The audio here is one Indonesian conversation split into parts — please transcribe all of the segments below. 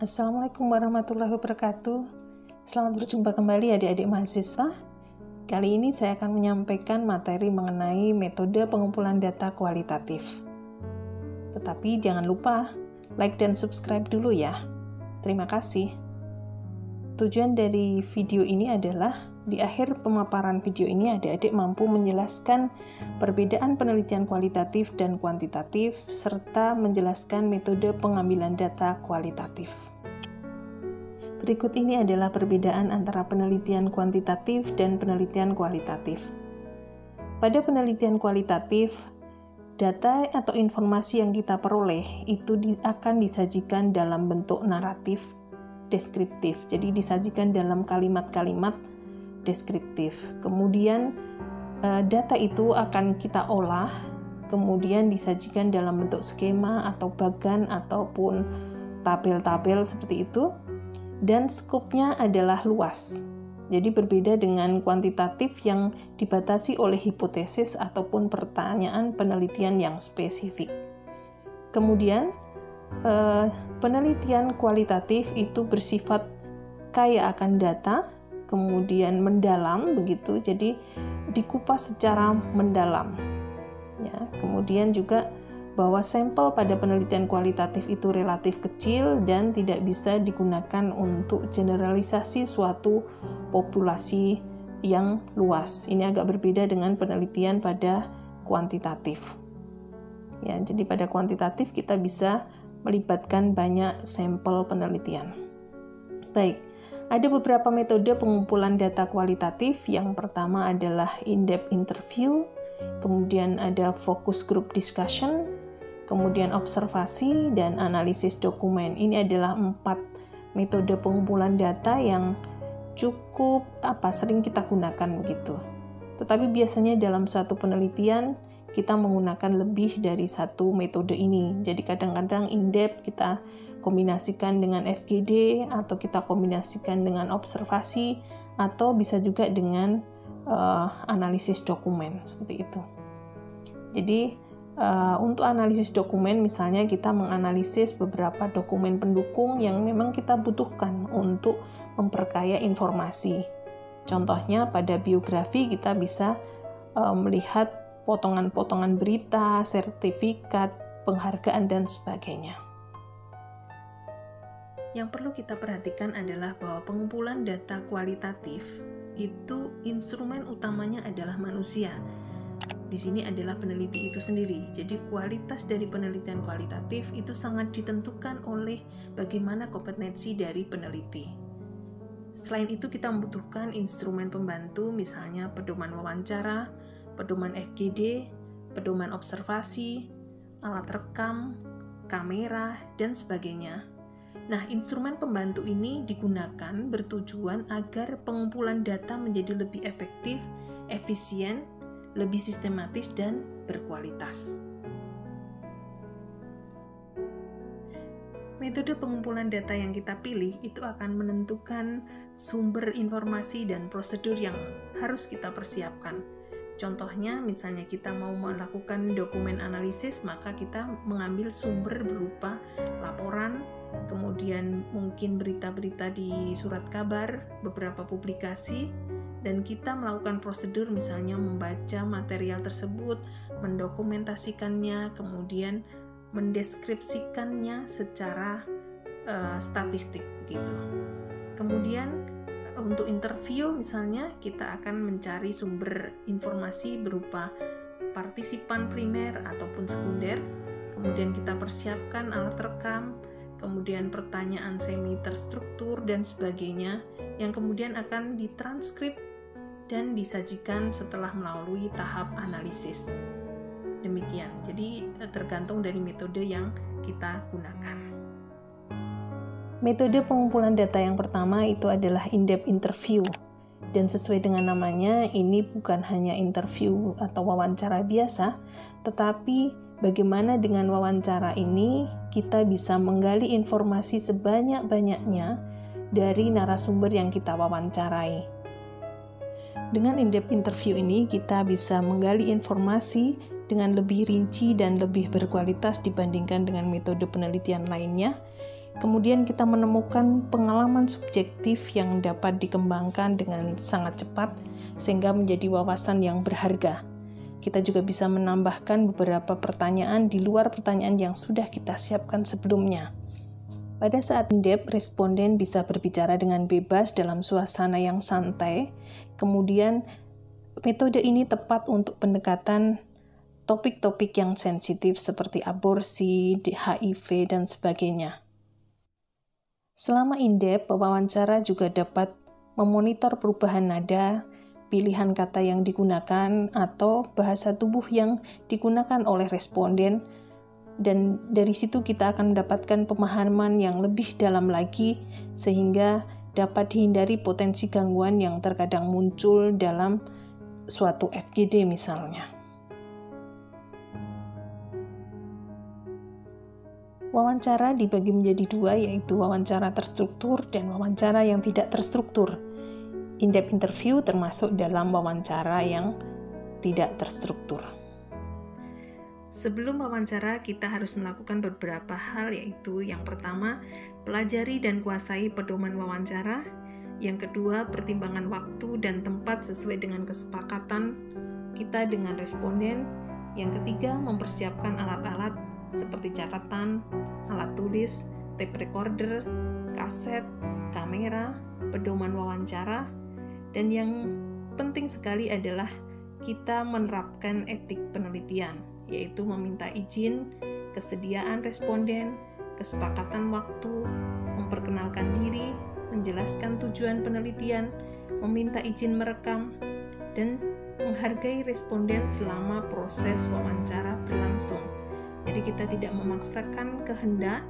Assalamualaikum warahmatullahi wabarakatuh. Selamat berjumpa kembali adik-adik mahasiswa. Kali ini saya akan menyampaikan materi mengenai metode pengumpulan data kualitatif. Tetapi jangan lupa like dan subscribe dulu ya. Terima kasih. Tujuan dari video ini adalah di akhir pemaparan video ini adik-adik mampu menjelaskan perbedaan penelitian kualitatif dan kuantitatif serta menjelaskan metode pengambilan data kualitatif. Berikut ini adalah perbedaan antara penelitian kuantitatif dan penelitian kualitatif. Pada penelitian kualitatif, data atau informasi yang kita peroleh itu akan disajikan dalam bentuk naratif deskriptif. Jadi disajikan dalam kalimat-kalimat deskriptif. Kemudian data itu akan kita olah, kemudian disajikan dalam bentuk skema atau bagan ataupun tabel-tabel seperti itu. Dan skopnya adalah luas. Jadi berbeda dengan kuantitatif yang dibatasi oleh hipotesis ataupun pertanyaan penelitian yang spesifik. Kemudian penelitian kualitatif itu bersifat kaya akan data, kemudian mendalam begitu. Jadi dikupas secara mendalam. Ya, kemudian juga bahwa sampel pada penelitian kualitatif itu relatif kecil dan tidak bisa digunakan untuk generalisasi suatu populasi yang luas. Ini agak berbeda dengan penelitian pada kuantitatif. Ya, jadi pada kuantitatif kita bisa melibatkan banyak sampel penelitian. Baik, ada beberapa metode pengumpulan data kualitatif. Yang pertama adalah in-depth interview, kemudian ada focus group discussion, kemudian observasi dan analisis dokumen. Ini adalah 4 metode pengumpulan data yang cukup sering kita gunakan begitu. Tetapi biasanya dalam satu penelitian kita menggunakan lebih dari satu metode ini. Jadi kadang-kadang in-depth kita kombinasikan dengan FGD atau kita kombinasikan dengan observasi atau bisa juga dengan analisis dokumen seperti itu. Jadi untuk analisis dokumen, misalnya kita menganalisis beberapa dokumen pendukung yang memang kita butuhkan untuk memperkaya informasi. Contohnya pada biografi kita bisa melihat potongan-potongan berita, sertifikat, penghargaan, dan sebagainya. Yang perlu kita perhatikan adalah bahwa pengumpulan data kualitatif itu instrumen utamanya adalah manusia. Di sini adalah peneliti itu sendiri. Jadi kualitas dari penelitian kualitatif itu sangat ditentukan oleh bagaimana kompetensi dari peneliti. Selain itu kita membutuhkan instrumen pembantu, misalnya pedoman wawancara, pedoman FGD, pedoman observasi, alat rekam, kamera, dan sebagainya. Nah, instrumen pembantu ini digunakan bertujuan agar pengumpulan data menjadi lebih efektif, efisien, lebih sistematis dan berkualitas. Metode pengumpulan data yang kita pilih itu akan menentukan sumber informasi dan prosedur yang harus kita persiapkan. Contohnya, misalnya kita mau melakukan dokumen analisis, maka kita mengambil sumber berupa laporan, kemudian mungkin berita-berita di surat kabar, beberapa publikasi, dan kita melakukan prosedur misalnya membaca material tersebut, mendokumentasikannya, kemudian mendeskripsikannya secara statistik gitu. Kemudian untuk interview misalnya kita akan mencari sumber informasi berupa partisipan primer ataupun sekunder, kemudian kita persiapkan alat rekam, kemudian pertanyaan semi terstruktur dan sebagainya yang kemudian akan ditranskrip dan disajikan setelah melalui tahap analisis. Demikian, jadi tergantung dari metode yang kita gunakan. Metode pengumpulan data yang pertama itu adalah in-depth interview. Dan sesuai dengan namanya, ini bukan hanya interview atau wawancara biasa, tetapi bagaimana dengan wawancara ini kita bisa menggali informasi sebanyak-banyaknya dari narasumber yang kita wawancarai. Dengan in-depth interview ini, kita bisa menggali informasi dengan lebih rinci dan lebih berkualitas dibandingkan dengan metode penelitian lainnya, Kemudian kita menemukan pengalaman subjektif yang dapat dikembangkan dengan sangat cepat sehingga menjadi wawasan yang berharga. Kita juga bisa menambahkan beberapa pertanyaan di luar pertanyaan yang sudah kita siapkan sebelumnya. Pada saat in-depth, responden bisa berbicara dengan bebas dalam suasana yang santai. Kemudian, metode ini tepat untuk pendekatan topik-topik yang sensitif seperti aborsi, HIV, dan sebagainya. Selama in-depth, pewawancara juga dapat memonitor perubahan nada, pilihan kata yang digunakan, atau bahasa tubuh yang digunakan oleh responden, dan dari situ kita akan mendapatkan pemahaman yang lebih dalam lagi, sehingga dapat dihindari potensi gangguan yang terkadang muncul dalam suatu FGD misalnya. Wawancara dibagi menjadi dua, yaitu wawancara terstruktur dan wawancara yang tidak terstruktur. In-depth interview termasuk dalam wawancara yang tidak terstruktur. Sebelum wawancara, kita harus melakukan beberapa hal, yaitu yang pertama, pelajari dan kuasai pedoman wawancara. Yang kedua, pertimbangan waktu dan tempat sesuai dengan kesepakatan kita dengan responden. Yang ketiga, mempersiapkan alat-alat seperti catatan, alat tulis, tape recorder, kaset, kamera, pedoman wawancara, dan yang penting sekali adalah kita menerapkan etik penelitian, yaitu meminta izin, kesediaan responden, kesepakatan waktu, memperkenalkan diri, menjelaskan tujuan penelitian, meminta izin merekam, dan menghargai responden selama proses wawancara berlangsung. Jadi kita tidak memaksakan kehendak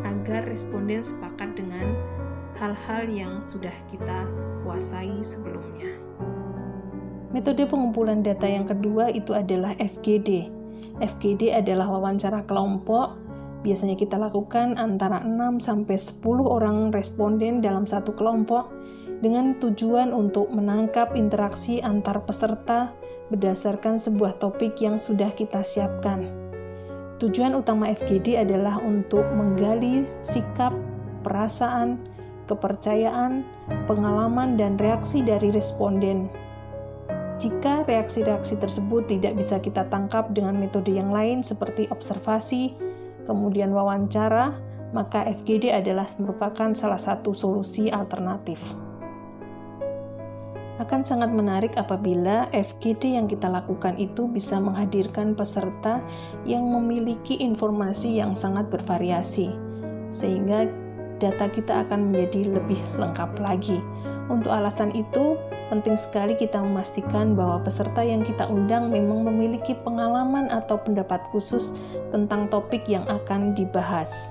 agar responden sepakat dengan hal-hal yang sudah kita kuasai sebelumnya. Metode pengumpulan data yang kedua itu adalah FGD. FGD adalah wawancara kelompok. Biasanya kita lakukan antara 6-10 orang responden dalam satu kelompok dengan tujuan untuk menangkap interaksi antar peserta berdasarkan sebuah topik yang sudah kita siapkan. Tujuan utama FGD adalah untuk menggali sikap, perasaan, kepercayaan, pengalaman, dan reaksi dari responden. Jika reaksi-reaksi tersebut tidak bisa kita tangkap dengan metode yang lain seperti observasi, kemudian wawancara, maka FGD adalah merupakan salah satu solusi alternatif. Akan sangat menarik apabila FGD yang kita lakukan itu bisa menghadirkan peserta yang memiliki informasi yang sangat bervariasi, sehingga data kita akan menjadi lebih lengkap lagi. Untuk alasan itu, penting sekali kita memastikan bahwa peserta yang kita undang memang memiliki pengalaman atau pendapat khusus tentang topik yang akan dibahas.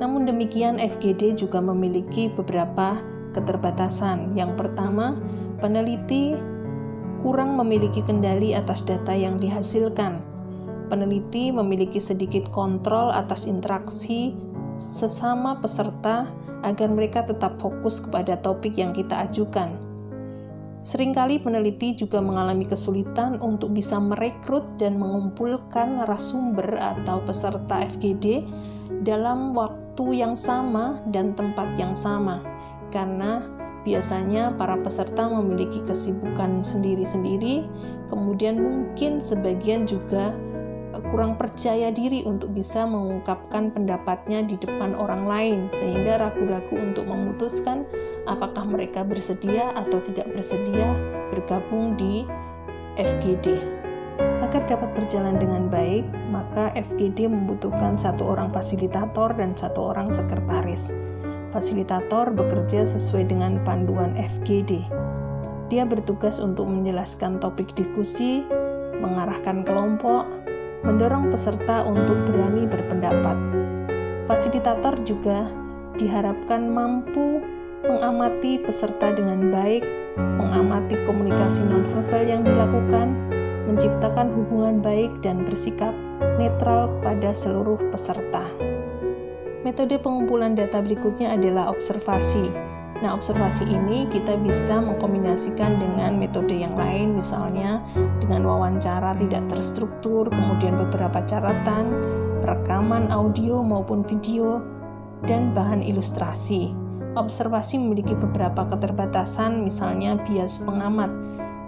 Namun demikian, FGD juga memiliki beberapa keterbatasan. Yang pertama, peneliti kurang memiliki kendali atas data yang dihasilkan. Peneliti memiliki sedikit kontrol atas interaksi sesama peserta agar mereka tetap fokus kepada topik yang kita ajukan. Seringkali peneliti juga mengalami kesulitan untuk bisa merekrut dan mengumpulkan narasumber atau peserta FGD dalam waktu yang sama dan tempat yang sama, karena biasanya para peserta memiliki kesibukan sendiri-sendiri, kemudian mungkin sebagian juga kurang percaya diri untuk bisa mengungkapkan pendapatnya di depan orang lain, sehingga ragu-ragu untuk memutuskan apakah mereka bersedia atau tidak bersedia bergabung di FGD. Agar dapat berjalan dengan baik, maka FGD membutuhkan satu orang fasilitator dan satu orang sekretaris. Fasilitator bekerja sesuai dengan panduan FGD. Dia bertugas untuk menjelaskan topik diskusi, mengarahkan kelompok, mendorong peserta untuk berani berpendapat. Fasilitator juga diharapkan mampu mengamati peserta dengan baik, mengamati komunikasi nonverbal yang dilakukan, menciptakan hubungan baik dan bersikap netral kepada seluruh peserta. Metode pengumpulan data berikutnya adalah observasi. Nah, observasi ini kita bisa mengkombinasikan dengan metode yang lain, misalnya dengan dengan wawancara tidak terstruktur, kemudian beberapa catatan, rekaman audio maupun video, dan bahan ilustrasi. Observasi memiliki beberapa keterbatasan, misalnya bias pengamat,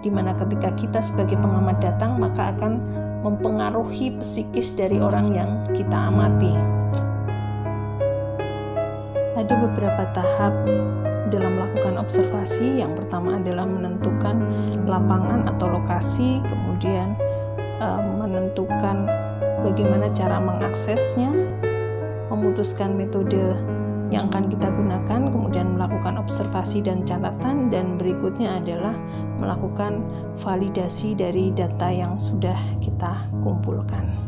di mana ketika kita sebagai pengamat datang, maka akan mempengaruhi psikis dari orang yang kita amati. Ada beberapa tahap dalam melakukan observasi. Yang pertama adalah menentukan lapangan atau lokasi, kemudian menentukan bagaimana cara mengaksesnya, memutuskan metode yang akan kita gunakan, kemudian melakukan observasi dan catatan, dan berikutnya adalah melakukan validasi dari data yang sudah kita kumpulkan.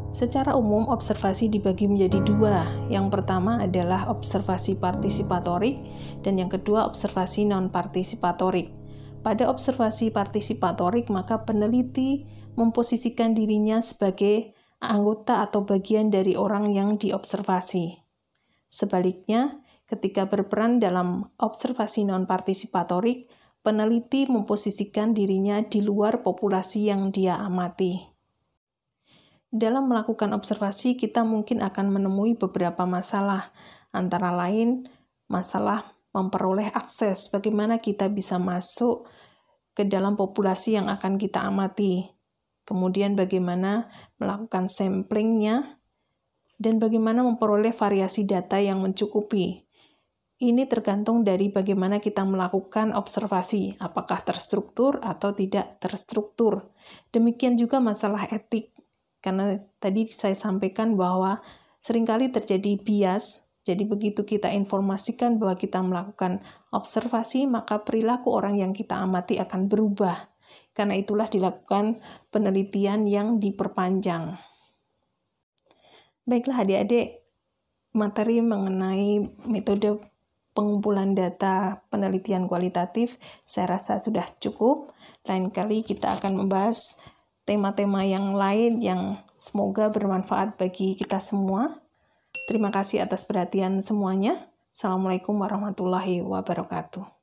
Secara umum, observasi dibagi menjadi dua. Yang pertama adalah observasi partisipatorik, dan yang kedua observasi non-partisipatorik. Pada observasi partisipatorik, maka peneliti memposisikan dirinya sebagai anggota atau bagian dari orang yang diobservasi. Sebaliknya, ketika berperan dalam observasi non-partisipatorik, peneliti memposisikan dirinya di luar populasi yang dia amati. Dalam melakukan observasi, kita mungkin akan menemui beberapa masalah, antara lain masalah memperoleh akses, bagaimana kita bisa masuk ke dalam populasi yang akan kita amati, kemudian bagaimana melakukan samplingnya, dan bagaimana memperoleh variasi data yang mencukupi. Ini tergantung dari bagaimana kita melakukan observasi, apakah terstruktur atau tidak terstruktur. Demikian juga masalah etik. Karena tadi saya sampaikan bahwa seringkali terjadi bias, jadi begitu kita informasikan bahwa kita melakukan observasi, maka perilaku orang yang kita amati akan berubah. Karena itulah dilakukan penelitian yang diperpanjang. Baiklah adik-adik, materi mengenai metode pengumpulan data penelitian kualitatif saya rasa sudah cukup. Lain kali kita akan membahas tema-tema yang lain yang semoga bermanfaat bagi kita semua. Terima kasih atas perhatian semuanya. Assalamualaikum warahmatullahi wabarakatuh.